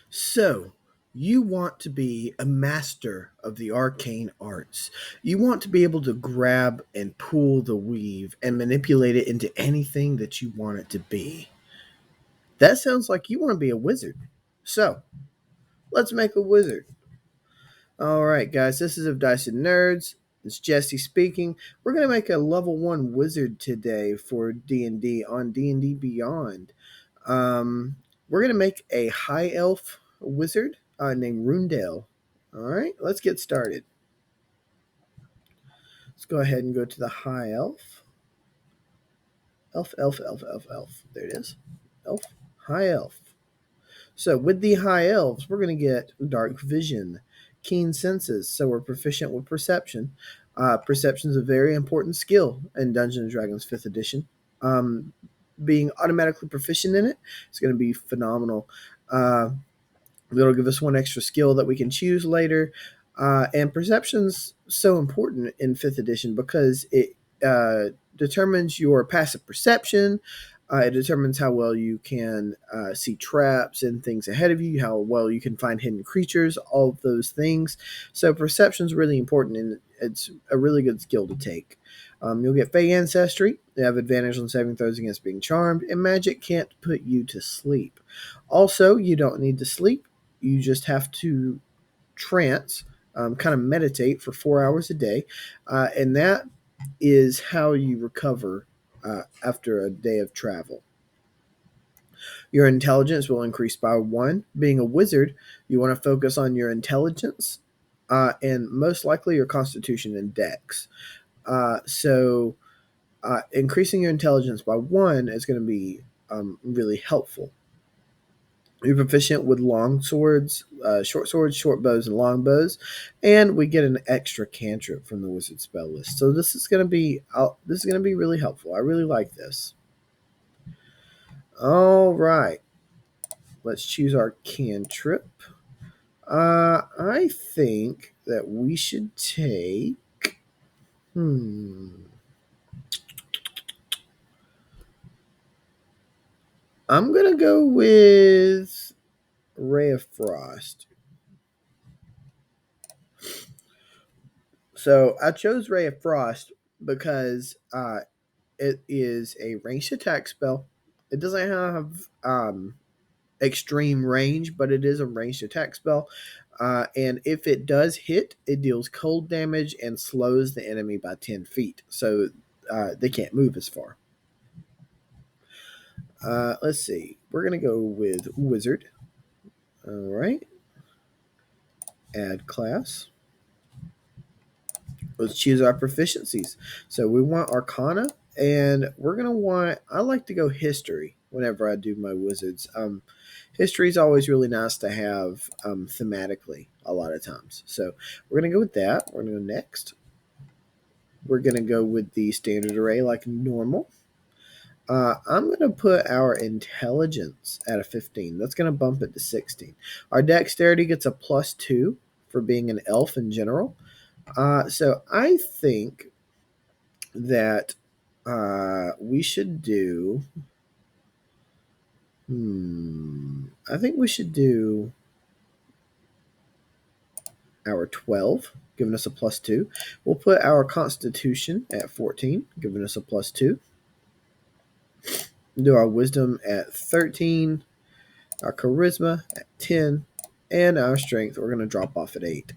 So, you want to be a master of the arcane arts. You want to be able to grab and pull the weave and manipulate it into anything that you want it to be. That sounds like you want to be a wizard. So, let's make a wizard. All right, guys, this is of Dice and Nerds. It's Jesse speaking. We're going to make a level 1 wizard today for D&D on D&D Beyond. We're going to make a high elf wizard named Rundale. All right, let's get started. Let's go ahead and go to the high elf. Elf. There it is. Elf. High elf. So with the high elves, we're going to get dark vision, keen senses. So we're proficient with perception. Perception is a very important skill in Dungeons and Dragons 5th edition. Being automatically proficient in it is going to be phenomenal. It'll give us one extra skill that we can choose later. And perception's so important in 5th edition because it determines your passive perception. It determines how well you can see traps and things ahead of you, how well you can find hidden creatures, all of those things. So perception is really important, and it's a really good skill to take. You'll get Fey Ancestry. You have advantage on saving throws against being charmed, and magic can't put you to sleep. Also, you don't need to sleep. You just have to trance, kind of meditate for 4 hours a day, and that is how you recover after a day of travel. Your intelligence will increase by 1. Being a wizard, you want to focus on your intelligence and most likely your constitution and dex. So increasing your intelligence by 1 is going to be really helpful. You're proficient with long swords, short bows, and long bows, and we get an extra cantrip from the wizard spell list. So this is going to be really helpful. I really like this. All right, let's choose our cantrip. I think that we should take. I'm gonna go with Ray of Frost. So I chose Ray of Frost because it is a ranged attack spell. It doesn't have extreme range, but it is a ranged attack spell. And if it does hit, it deals cold damage and slows the enemy by 10 feet. So they can't move as far. Let's see. We're going to go with Wizard. All right. Add class. Let's choose our proficiencies. So we want Arcana, and we're going to want, I like to go History whenever I do my wizards. History is always really nice to have thematically a lot of times. So we're going to go with that. We're going to go next. We're going to go with the standard array like normal. I'm going to put our intelligence at a 15. That's going to bump it to 16. Our dexterity gets a +2 for being an elf in general. So I think that we should do. I think we should do our 12, giving us a +2. We'll put our Constitution at 14, giving us a +2. Do our Wisdom at 13, our Charisma at 10, and our Strength we're going to drop off at 8.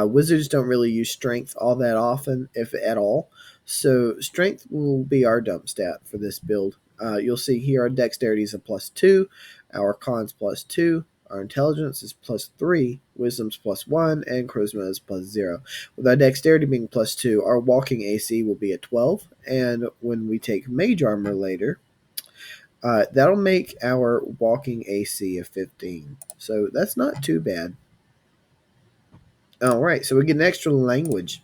Wizards don't really use Strength all that often, if at all. So Strength will be our dump stat for this build. You'll see here our Dexterity is a +2, our Con's +2, our Intelligence is +3, Wisdom's +1, and Charisma is +0. With our Dexterity being +2, our walking AC will be at 12, and when we take Mage Armor later, that'll make our walking AC a 15. So that's not too bad. All right, so we get an extra language.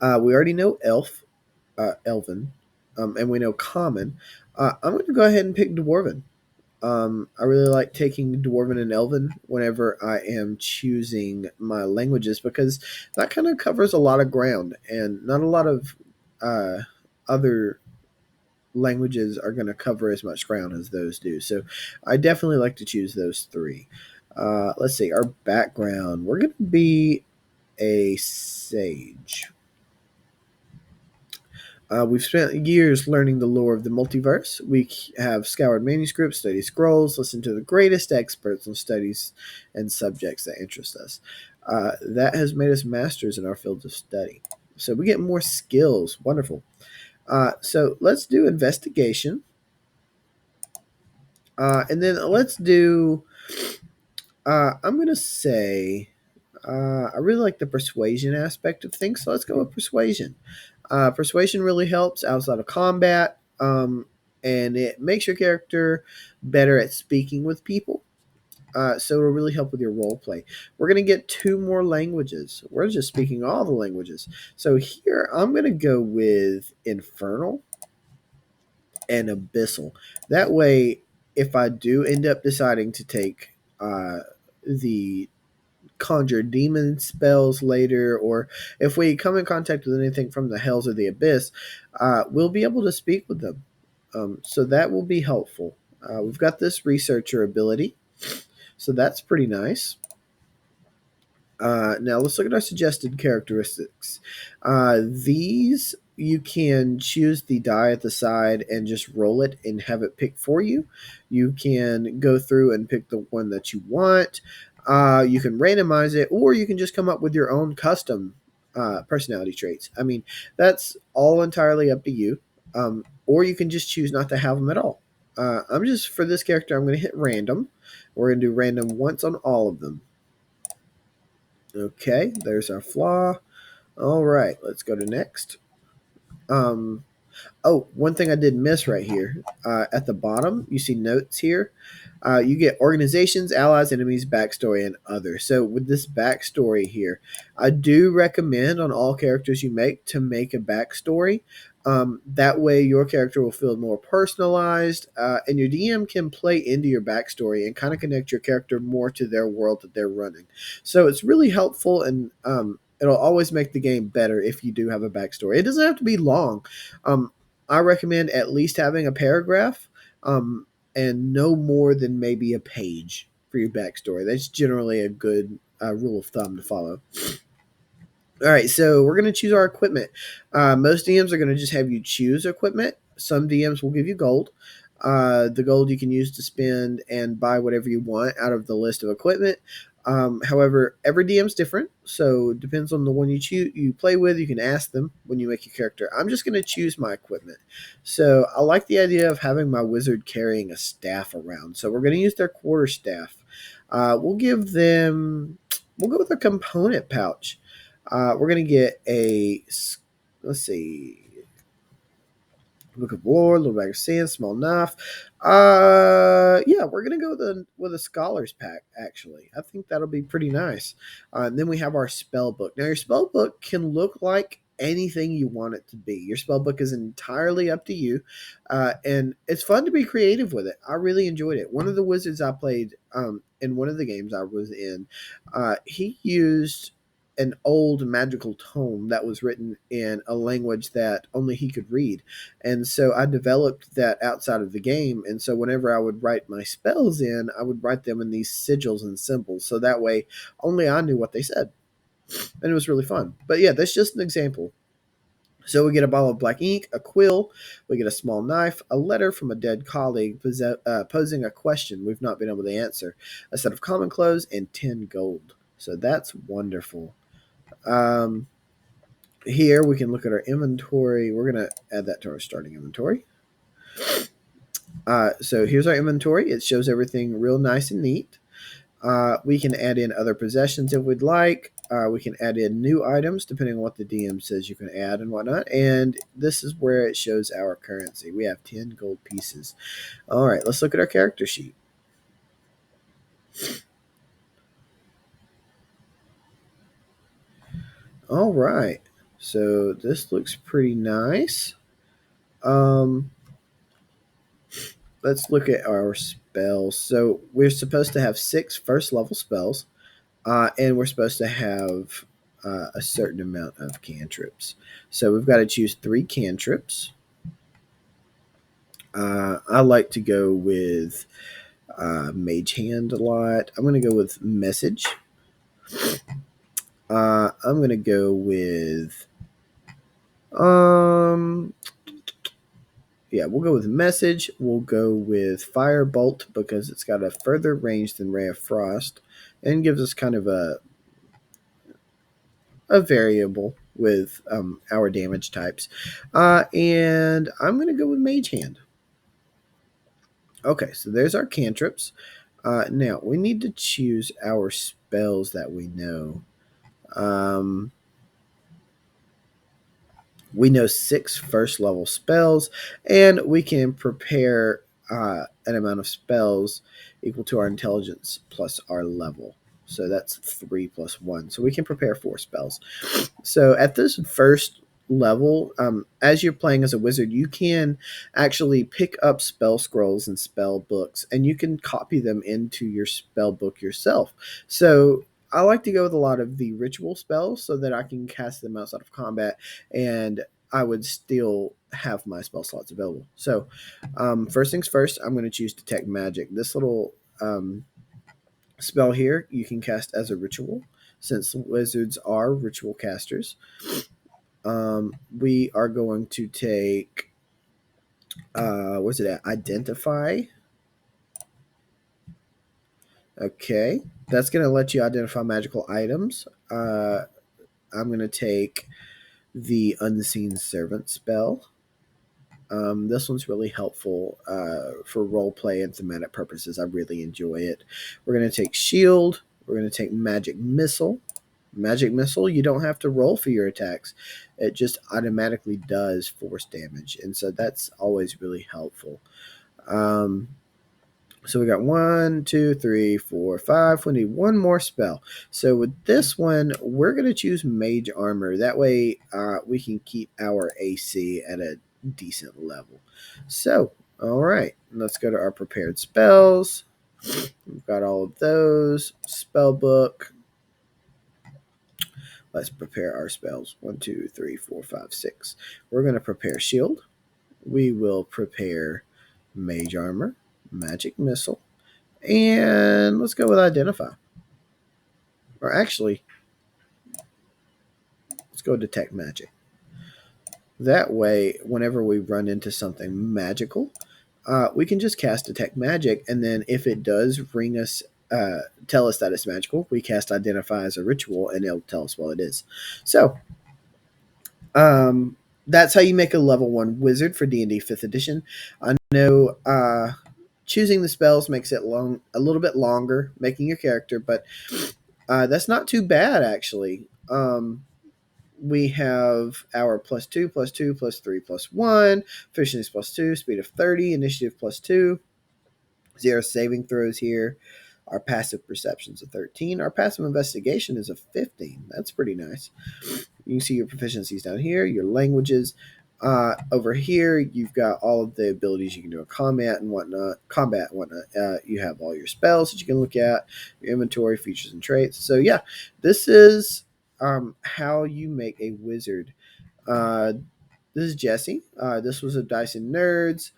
We already know Elven, and we know Common. I'm going to go ahead and pick Dwarven. I really like taking Dwarven and Elven whenever I am choosing my languages because that kind of covers a lot of ground and not a lot of other languages are going to cover as much ground as those do. So I definitely like to choose those three. Let's see, our background. We're going to be a sage. We've spent years learning the lore of the multiverse. We have scoured manuscripts, studied scrolls, listened to the greatest experts on studies and subjects that interest us. That has made us masters in our fields of study. So we get more skills. Wonderful. So let's do investigation. And then let's do, I'm going to say, I really like the persuasion aspect of things. So let's go with persuasion. Persuasion really helps outside of combat, and it makes your character better at speaking with people. So it'll really help with your role play. We're going to get two more languages. We're just speaking all the languages. So here I'm going to go with Infernal and Abyssal. That way, if I do end up deciding to take the conjure demon spells later, or if we come in contact with anything from the hells or the abyss, we'll be able to speak with them. So that will be helpful. We've got this researcher ability, so that's pretty nice. Now let's look at our suggested characteristics. These you can choose the die at the side and just roll it and have it pick for you. You can go through and pick the one that you want. You can randomize it, or you can just come up with your own custom personality traits. I mean, that's all entirely up to you. Or you can just choose not to have them at all. I'm just, for this character, I'm going to hit random. We're going to do random once on all of them. Okay, there's our flaw. All right, let's go to next. Oh, one thing I did miss right here. At the bottom, you see notes here. You get organizations, allies, enemies, backstory, and other. So with this backstory here, I do recommend on all characters you make to make a backstory. That way your character will feel more personalized, and your DM can play into your backstory and kind of connect your character more to their world that they're running. So it's really helpful, and it'll always make the game better if you do have a backstory. It doesn't have to be long. I recommend at least having a paragraph, and no more than maybe a page for your backstory. That's generally a good rule of thumb to follow. All right, so we're going to choose our equipment. Most DMs are going to just have you choose equipment. Some DMs will give you gold. The gold you can use to spend and buy whatever you want out of the list of equipment. However, every DM's different, so it depends on the one you play with. You can ask them when you make your character. I'm just going to choose my equipment. So I like the idea of having my wizard carrying a staff around. So we're going to use their quarterstaff. We'll go with a component pouch. We're going to get let's see, Book of War, little bag of sand, small knife. Yeah, we're gonna go with a scholar's pack. Actually, I think that'll be pretty nice. And then we have our spell book. Now, your spell book can look like anything you want it to be. Your spell book is entirely up to you, and it's fun to be creative with it. I really enjoyed it. One of the wizards I played in one of the games I was in, he used an old magical tome that was written in a language that only he could read. And so I developed that outside of the game. And so whenever I would write my spells in, I would write them in these sigils and symbols. So that way only I knew what they said. And it was really fun. But yeah, that's just an example. So we get a bottle of black ink, a quill, we get a small knife, a letter from a dead colleague posing a question we've not been able to answer, a set of common clothes, and 10 gold. So that's wonderful. Um, Here we can look at our inventory. We're going to add that to our starting inventory. So here's our inventory. It shows everything real nice and neat. We can add in other possessions if we'd like. We can add in new items depending on what the DM says you can add and whatnot. And this is where it shows our currency. We have 10 gold pieces. All right, let's look at our character sheet. All right, so this looks pretty nice. Let's look at our spells. So we're supposed to have 6 first level spells, and we're supposed to have a certain amount of cantrips. So we've got to choose 3 cantrips. I like to go with Mage Hand a lot. I'm going to go with Message. I'm going to go with um yeah, we'll go with Message. We'll go with Firebolt because it's got a further range than Ray of Frost and gives us kind of a variable with our damage types. And I'm going to go with Mage Hand. Okay, so there's our cantrips. Now, we need to choose our spells that we know. Um, we know 6 first level spells, and we can prepare an amount of spells equal to our intelligence plus our level. So that's 3 plus 1. So we can prepare 4 spells. So at this first level, as you're playing as a wizard, you can actually pick up spell scrolls and spell books, and you can copy them into your spell book yourself. So I like to go with a lot of the ritual spells so that I can cast them outside of combat, and I would still have my spell slots available. So, first things first, I'm going to choose Detect Magic. This little spell here you can cast as a ritual, since wizards are ritual casters. We are going to take what's it at? Identify. Okay, that's going to let you identify magical items. I'm going to take the Unseen Servant spell. This one's really helpful for role play and thematic purposes. I really enjoy it. We're going to take Shield. We're going to take Magic Missile. Magic Missile, you don't have to roll for your attacks. It just automatically does force damage. And so that's always really helpful. So we got 1, 2, 3, 4, 5. We need one more spell. So with this one, we're going to choose Mage Armor. That way we can keep our AC at a decent level. So, all right, let's go to our prepared spells. We've got all of those. Spell book. Let's prepare our spells. 1, 2, 3, 4, 5, 6. We're going to prepare Shield. We will prepare Mage Armor, Magic Missile, and let's go with Identify. Or actually, let's go Detect Magic. That way, whenever we run into something magical, we can just cast Detect Magic, and then if it does ring us, tell us that it's magical, we cast Identify as a ritual, and it'll tell us what it is. So, that's how you make a level 1 wizard for D&D 5th edition. I know choosing the spells makes it a little bit longer, making your character, but that's not too bad, actually. We have our +2, +2, +3, +1, efficiency +2, speed of 30, initiative +2, 0 saving throws here. Our passive perception's a 13. Our passive investigation is a 15. That's pretty nice. You can see your proficiencies down here, your languages. Over here, you've got all of the abilities you can do in combat and whatnot. You have all your spells that you can look at, your inventory, features, and traits. So yeah, this is how you make a wizard. Uh, this is Jesse. This was a Dyson Nerds.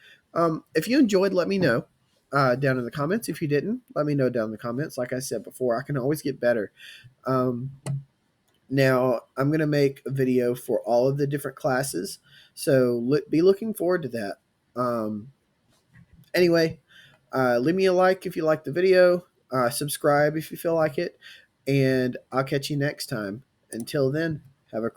If you enjoyed, let me know down in the comments. If you didn't, let me know down in the comments. Like I said before, I can always get better. Now, I'm going to make a video for all of the different classes, so be looking forward to that. Anyway, leave me a like if you like the video, subscribe if you feel like it, and I'll catch you next time. Until then, have a critical